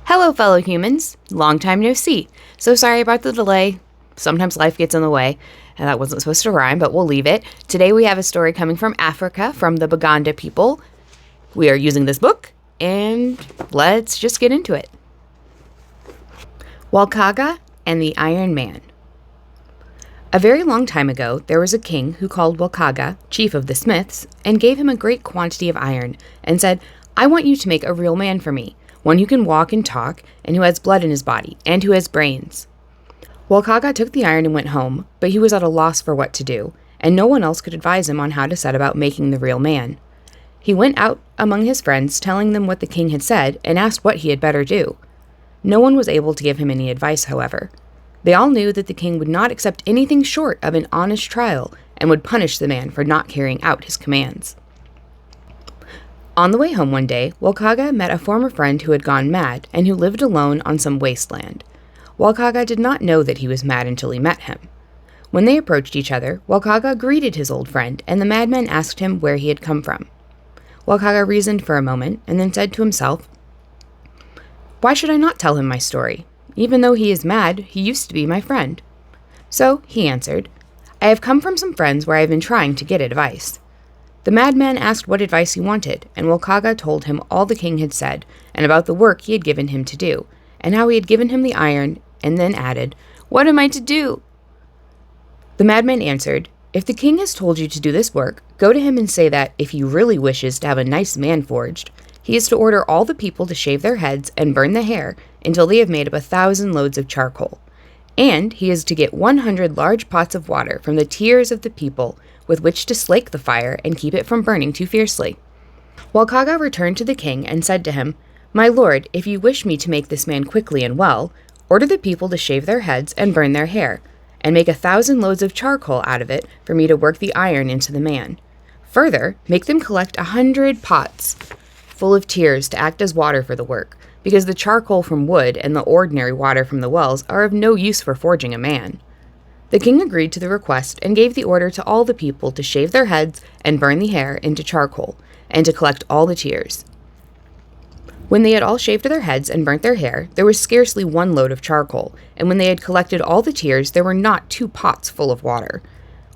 Hello, fellow humans. Long time no see. So sorry about the delay. Sometimes life gets in the way, and that wasn't supposed to rhyme, but we'll leave it. Today we have a story coming from Africa, from the Baganda People. We are using this book, and let's just get into it. Walukaga and the Iron Man. A very long time ago, there was a king who called Walukaga, chief of the smiths, and gave him a great quantity of iron, and said, "I want you to make a real man for me, one who can walk and talk, and who has blood in his body, and who has brains." Walukaga took the iron and went home, but he was at a loss for what to do, and no one else could advise him on how to set about making the real man. He went out among his friends, telling them what the king had said, and asked what he had better do. No one was able to give him any advice, however. They all knew that the king would not accept anything short of an honest trial, and would punish the man for not carrying out his commands. On the way home one day, Walukaga met a former friend who had gone mad, and who lived alone on some wasteland. Walukaga did not know that he was mad until he met him. When they approached each other, Walukaga greeted his old friend, and the madman asked him where he had come from. Walukaga reasoned for a moment, and then said to himself, "Why should I not tell him my story? Even though he is mad, he used to be my friend." So he answered, "I have come from some friends where I have been trying to get advice." The madman asked what advice he wanted, and Walukaga told him all the king had said, and about the work he had given him to do, and how he had given him the iron, and then added, "What am I to do?" The madman answered, "If the king has told you to do this work, go to him and say that, if he really wishes to have a nice man forged, he is to order all the people to shave their heads and burn the hair until they have made up 1,000 loads of charcoal. And he is to get 100 large pots of water from the tears of the people with which to slake the fire and keep it from burning too fiercely." Walukaga returned to the king and said to him, "My lord, if you wish me to make this man quickly and well, order the people to shave their heads and burn their hair, and make 1,000 loads of charcoal out of it for me to work the iron into the man. Further, make them collect 100 pots full of tears to act as water for the work, because the charcoal from wood and the ordinary water from the wells are of no use for forging a man." The king agreed to the request and gave the order to all the people to shave their heads and burn the hair into charcoal, and to collect all the tears. When they had all shaved their heads and burnt their hair, there was scarcely 1 load of charcoal, and when they had collected all the tears, there were not 2 pots full of water.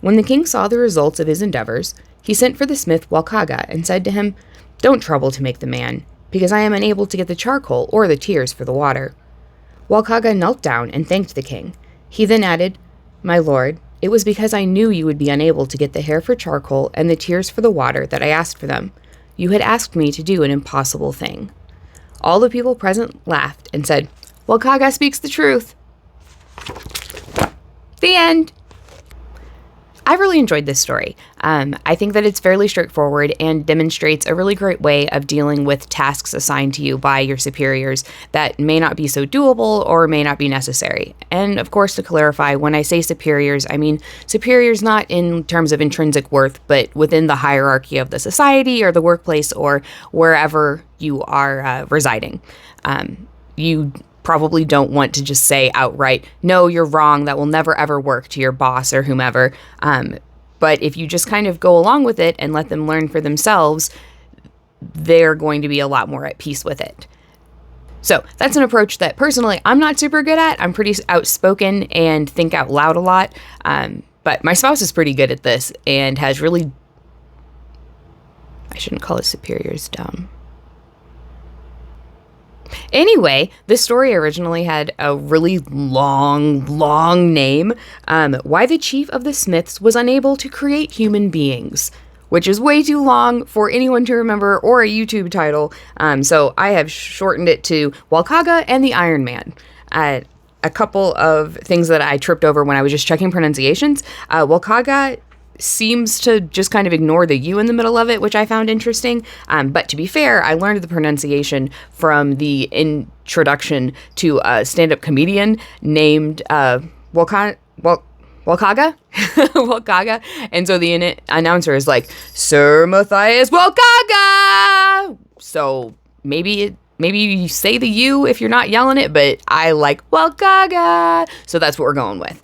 When the king saw the results of his endeavors, he sent for the smith Walukaga and said to him, "Don't trouble to make the man, because I am unable to get the charcoal or the tears for the water." Walukaga knelt down and thanked the king. He then added, "My lord, it was because I knew you would be unable to get the hair for charcoal and the tears for the water that I asked for them. You had asked me to do an impossible thing." All the people present laughed and said, "Walukaga speaks the truth." The end. I really enjoyed this story. I think that it's fairly straightforward and demonstrates a really great way of dealing with tasks assigned to you by your superiors that may not be so doable or may not be necessary. And of course, to clarify, when I say superiors, I mean superiors not in terms of intrinsic worth, but within the hierarchy of the society or the workplace or wherever you are residing. You probably don't want to just say outright, "No, you're wrong, that will never ever work," to your boss or whomever. But if you just kind of go along with it and let them learn for themselves, they're going to be a lot more at peace with it. So that's an approach that personally I'm not super good at. I'm pretty outspoken and think out loud a lot. But my spouse is pretty good at this and has really, I shouldn't call his superiors dumb. Anyway, this story originally had a really long name. Why the Chief of the Smiths was unable to create human beings, which is way too long for anyone to remember or a YouTube title. So I have shortened it to Walukaga and the Iron Man. A couple of things that I tripped over when I was just checking pronunciations. Walukaga seems to just kind of ignore the U in the middle of it, which I found interesting. But to be fair, I learned the pronunciation from the introduction to a stand-up comedian named Walukaga. Walukaga. And so the announcer is like, "Sir Matthias Walukaga!" So maybe you say the U if you're not yelling it, but I like Walukaga. So that's what we're going with.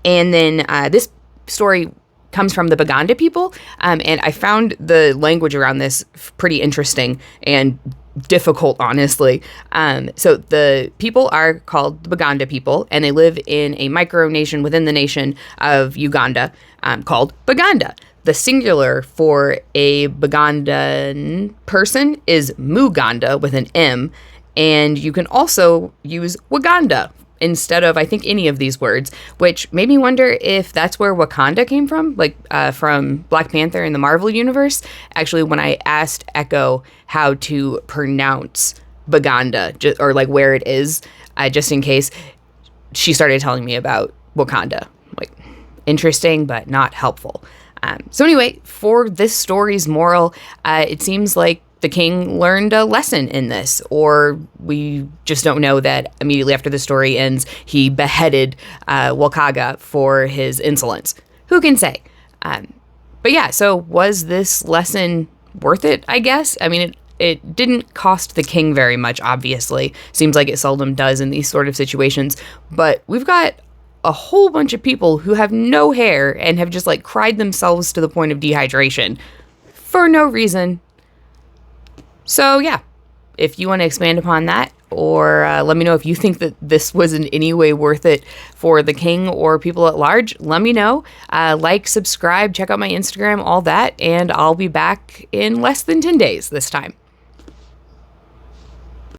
And then this story comes from the Baganda People, and I found the language around this pretty interesting and difficult, honestly. So the people are called the Baganda people, and they live in a micronation within the nation of Uganda, called Baganda. The singular for a Bagandan person is Muganda with an M, and you can also use Waganda instead of, I think, any of these words, which made me wonder if that's where Wakanda came from, like from Black Panther in the Marvel universe. Actually, when I asked Echo how to pronounce Baganda, or like where it is, just in case, she started telling me about Wakanda. Like, interesting, but not helpful. So anyway, for this story's moral, it seems like the king learned a lesson in this, or we just don't know that immediately after the story ends, he beheaded Walukaga for his insolence. Who can say? But yeah, so was this lesson worth it, I guess? I mean, it didn't cost the king very much, obviously. Seems like it seldom does in these sort of situations. But we've got a whole bunch of people who have no hair and have just like cried themselves to the point of dehydration for no reason. So yeah, if you want to expand upon that, or let me know if you think that this was in any way worth it for the king or people at large, let me know. Like, subscribe, check out my Instagram, all that, and I'll be back in less than 10 days this time.